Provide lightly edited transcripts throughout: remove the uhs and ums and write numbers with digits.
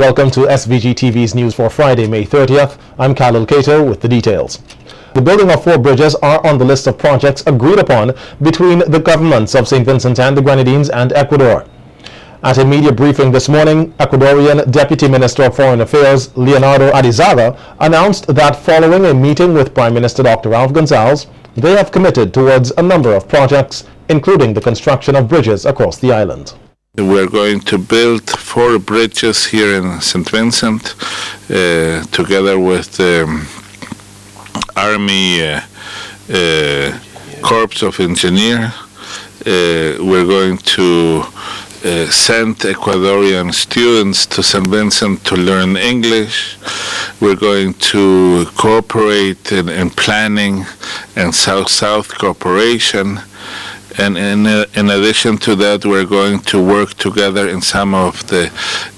Welcome to SVG-TV's news for Friday, May 30th. I'm Khalil Cato with the details. The building of 4 bridges are on the list of projects agreed upon between the governments of St. Vincent and the Grenadines and Ecuador. At a media briefing this morning, Ecuadorian Deputy Minister of Foreign Affairs Leonardo Arizaga announced that following a meeting with Prime Minister Dr. Ralph Gonsalves, they have committed towards a number of projects, including the construction of bridges across the island. We're going to build 4 bridges here in St. Vincent, together with the Army Corps of Engineers. We're going to send Ecuadorian students to St. Vincent to learn English. We're going to cooperate in planning and South-South cooperation. And in addition to that, we're going to work together in some of the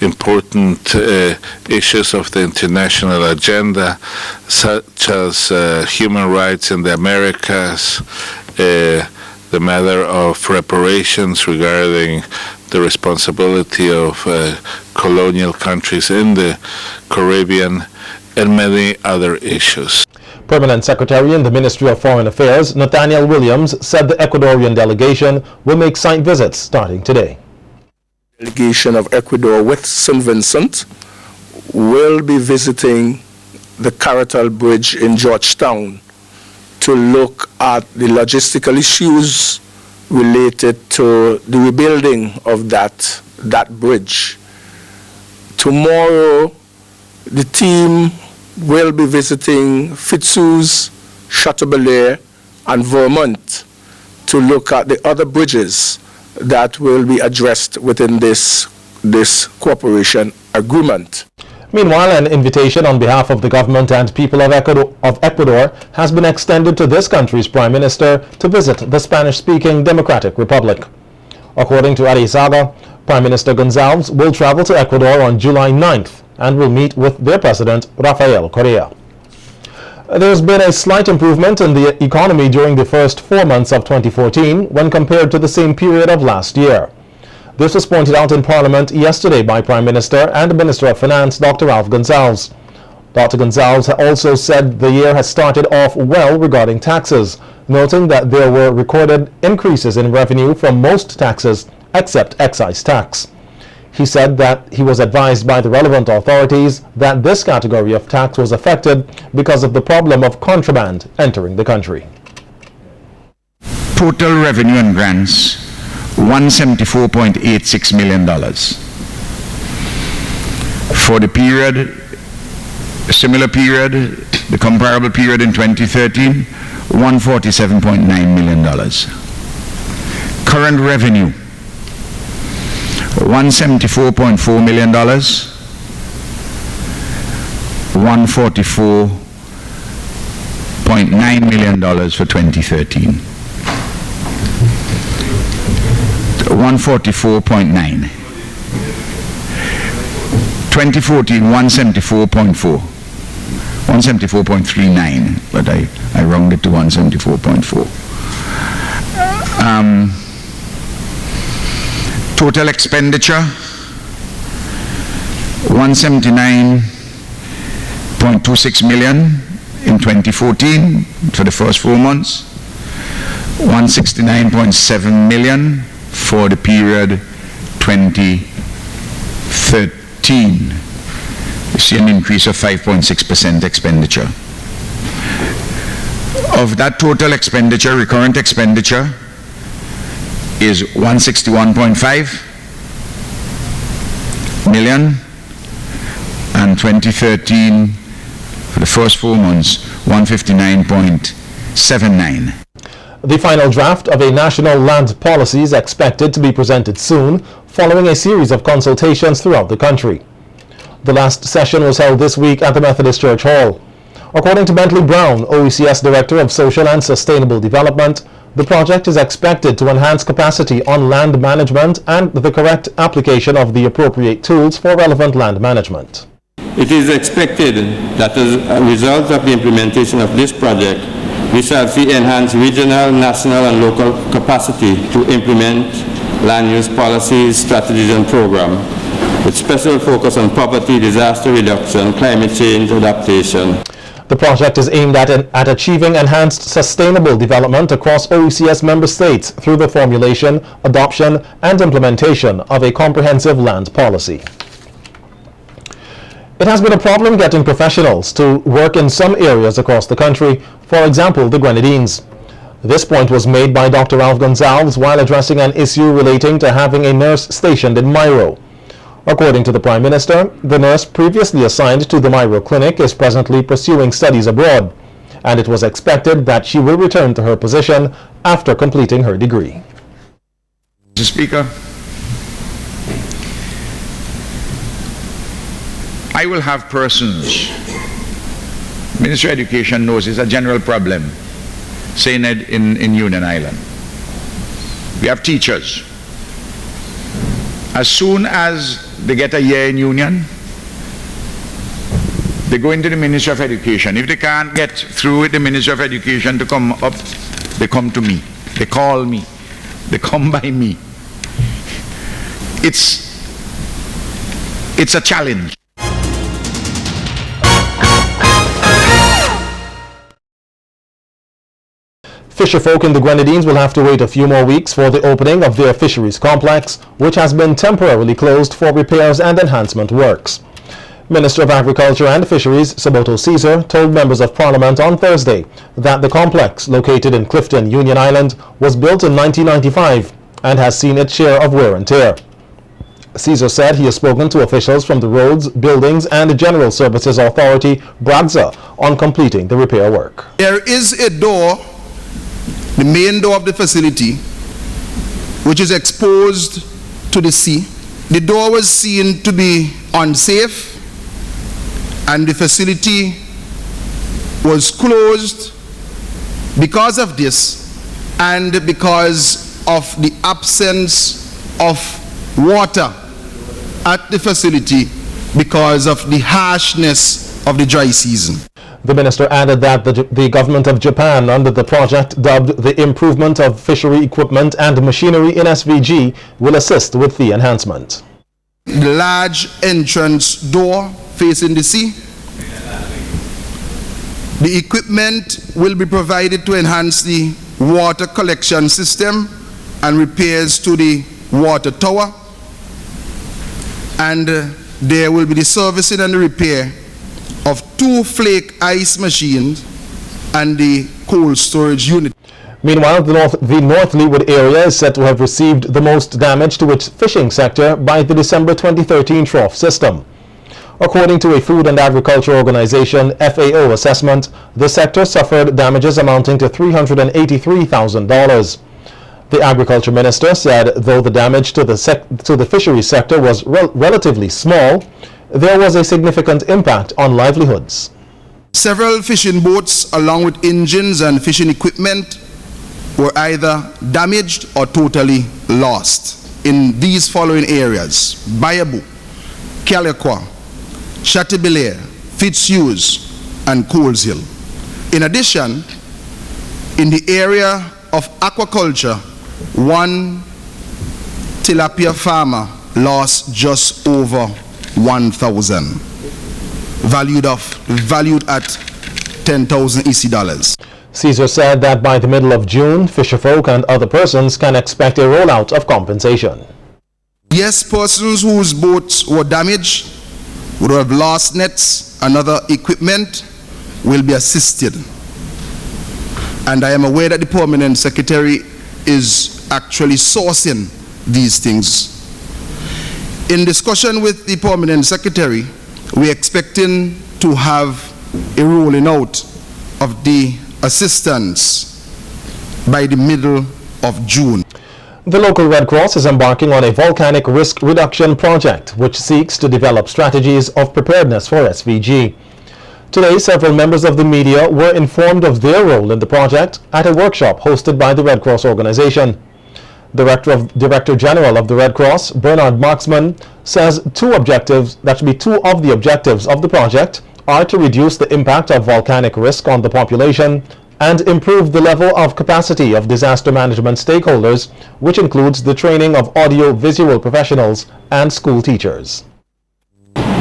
important issues of the international agenda, such as human rights in the Americas, the matter of reparations regarding the responsibility of colonial countries in the Caribbean, and many other issues. Permanent Secretary in the Ministry of Foreign Affairs, Nathaniel Williams, said the Ecuadorian delegation will make site visits starting today. The delegation of Ecuador with St. Vincent will be visiting the Caratal Bridge in Georgetown to look at the logistical issues related to the rebuilding of that bridge. Tomorrow, the team will be visiting Fitzhughes, Chateaubelair, and Vermont to look at the other bridges that will be addressed within this cooperation agreement. Meanwhile, an invitation on behalf of the government and people of Ecuador has been extended to this country's Prime Minister to visit the Spanish-speaking Democratic Republic. According to Arizaga, Prime Minister Gonsalves will travel to Ecuador on July 9th and will meet with their president, Rafael Correa. There's been a slight improvement in the economy during the first 4 months of 2014 when compared to the same period of last year. This was pointed out in Parliament yesterday by Prime Minister and Minister of Finance, Dr. Ralph Gonsalves. Dr. Gonsalves also said the year has started off well regarding taxes, noting that there were recorded increases in revenue from most taxes except excise tax. He said that he was advised by the relevant authorities that this category of tax was affected because of the problem of contraband entering the country. Total revenue and grants, $174.86 million. For the period, a similar period, the comparable period in 2013, $147.9 million. Current revenue, $174.4 million, $144.9 million for 2013. 144.9. 2014, 174.4. 174.39, but I rounded to 174.4. Total expenditure, $179.26 million in 2014 for the first 4 months, $169.7 million for the period 2013. You see an increase of 5.6% expenditure. Of that total expenditure, recurrent expenditure is $161.5 million, and 2013 for the first 4 months, $159.79. The final draft of a national land policy is expected to be presented soon, following a series of consultations throughout the country. The last session was held this week at the Methodist Church Hall. According to Bentley Brown, OECS Director of Social and Sustainable Development, the project is expected to enhance capacity on land management and the correct application of the appropriate tools for relevant land management. It is expected that as a result of the implementation of this project, we shall see enhanced regional, national, and local capacity to implement land use policies, strategies, and programs, with special focus on poverty, disaster reduction, climate change adaptation. The project is aimed at achieving enhanced sustainable development across OECS member states through the formulation, adoption, and implementation of a comprehensive land policy. It has been a problem getting professionals to work in some areas across the country, for example, the Grenadines. This point was made by Dr. Ralph Gonzalez while addressing an issue relating to having a nurse stationed in Miro. According to the Prime Minister, the nurse previously assigned to the Miro Clinic is presently pursuing studies abroad, and it was expected that she will return to her position after completing her degree. Mr. Speaker, I will have persons, Ministry of Education knows it's a general problem, saying it in Union Island. We have teachers. As soon as they get a year in union, they go into the Ministry of Education. If they can't get through with the Ministry of Education to come up, they come to me. They call me. They come by me. It's a challenge. Fisherfolk in the Grenadines will have to wait a few more weeks for the opening of their fisheries complex, which has been temporarily closed for repairs and enhancement works. Minister of Agriculture and Fisheries, Saboto Caesar, told members of Parliament on Thursday that the complex, located in Clifton, Union Island, was built in 1995 and has seen its share of wear and tear. Caesar said he has spoken to officials from the Roads, Buildings and General Services Authority, BRAGZA, on completing the repair work. There is a door, the main door of the facility, which is exposed to the sea. The door was seen to be unsafe, and the facility was closed because of this and because of the absence of water at the facility because of the harshness of the dry season. The minister added that the government of Japan, under the project dubbed the Improvement of Fishery Equipment and Machinery in SVG, will assist with the enhancement. The large entrance door facing the sea. The equipment will be provided to enhance the water collection system and repairs to the water tower. And there will be the servicing and the repair of 2 flake ice machines and the cold storage unit. Meanwhile, the North Leeward area is said to have received the most damage to its fishing sector by the December 2013 trough system. According to a Food and Agriculture Organization FAO assessment, the sector suffered damages amounting to $383,000. The Agriculture Minister said though the damage to the fisheries sector was relatively small, there was a significant impact on livelihoods. Several fishing boats along with engines and fishing equipment were either damaged or totally lost in these following areas: Bayabu, Caliqua, Chateaubriand, Fitzhughes and Coles Hill. In addition, in the area of aquaculture, one tilapia farmer lost just over 1,000, valued at 10,000 EC dollars. Caesar said that by the middle of June, fisherfolk and other persons can expect a rollout of compensation. Yes, persons whose boats were damaged, would have lost nets and other equipment, will be assisted. And I am aware that the Permanent Secretary is actually sourcing these things. In discussion with the Permanent Secretary, we are expecting to have a rolling out of the assistance by the middle of June. The local Red Cross is embarking on a volcanic risk reduction project which seeks to develop strategies of preparedness for SVG. Today, several members of the media were informed of their role in the project at a workshop hosted by the Red Cross organization. Director General of the Red Cross, Bernard Marksman, says two of the objectives of the project are to reduce the impact of volcanic risk on the population and improve the level of capacity of disaster management stakeholders, which includes the training of audio-visual professionals and school teachers.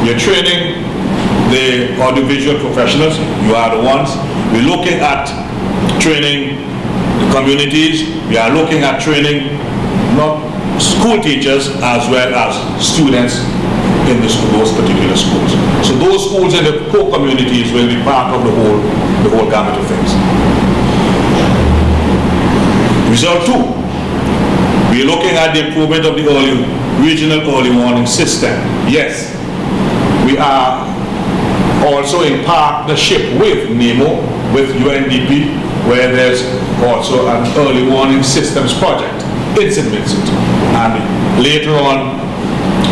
You're training the audiovisual professionals, you are the ones. We're looking at training the communities, we are looking at training not school teachers as well as students in those particular schools. So those schools in the core communities will be part of the whole gamut of things. Result 2, we're looking at the improvement of the regional early warning system. Yes, we are also in partnership with NEMO, with UNDP, where there's also an early warning systems project in St. Vincent. And later on,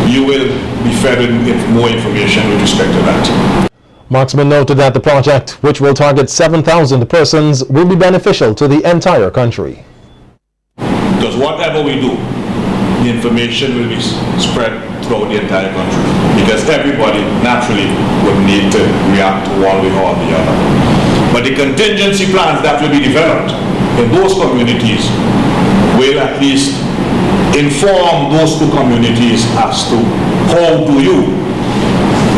you will be fed with more information with respect to that. Marksman noted that the project, which will target 7,000 persons, will be beneficial to the entire country. Because whatever we do, the information will be spread throughout the entire country. Because everybody naturally would need to react to one way or the other. But the contingency plans that will be developed in those communities will at least inform those two communities as to how do you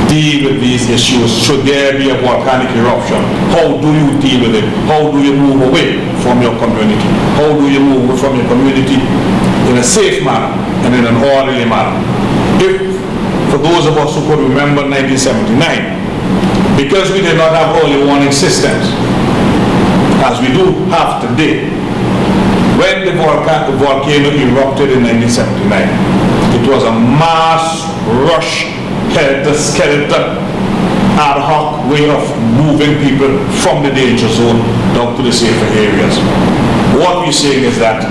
deal with these issues. Should there be a volcanic eruption, how do you deal with it? How do you move away from your community? How do you move away from your community in a safe manner and in an orderly manner? If, for those of us who could remember 1979, because we did not have early warning systems, as we do have today, when the volcano erupted in 1979, it was a mass rush, helter-skelter, ad hoc way of moving people from the danger zone down to the safer areas. What we're saying is that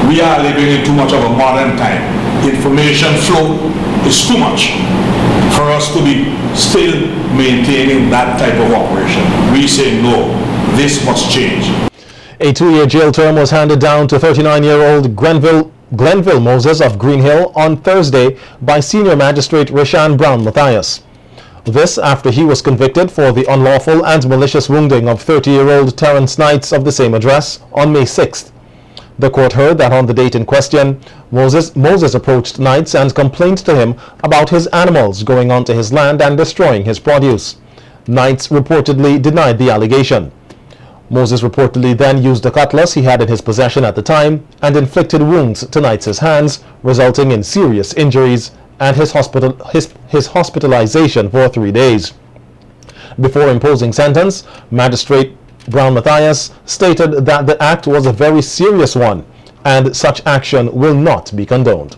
we are living in too much of a modern time. Information flow is too much for us to be still maintaining that type of operation. We say no, this must change. A 2-year jail term was handed down to 39-year-old Glenville Moses of Green Hill on Thursday by Senior Magistrate Rashan Brown Matthias. This after he was convicted for the unlawful and malicious wounding of 30-year-old Terrence Knights of the same address on May 6th. The court heard that on the date in question, Moses approached Knights and complained to him about his animals going onto his land and destroying his produce. Knights reportedly denied the allegation. Moses reportedly then used the cutlass he had in his possession at the time and inflicted wounds to Knights' hands, resulting in serious injuries and his hospitalization for 3 days. Before imposing sentence, Magistrate Brown Matthias stated that the act was a very serious one and such action will not be condoned.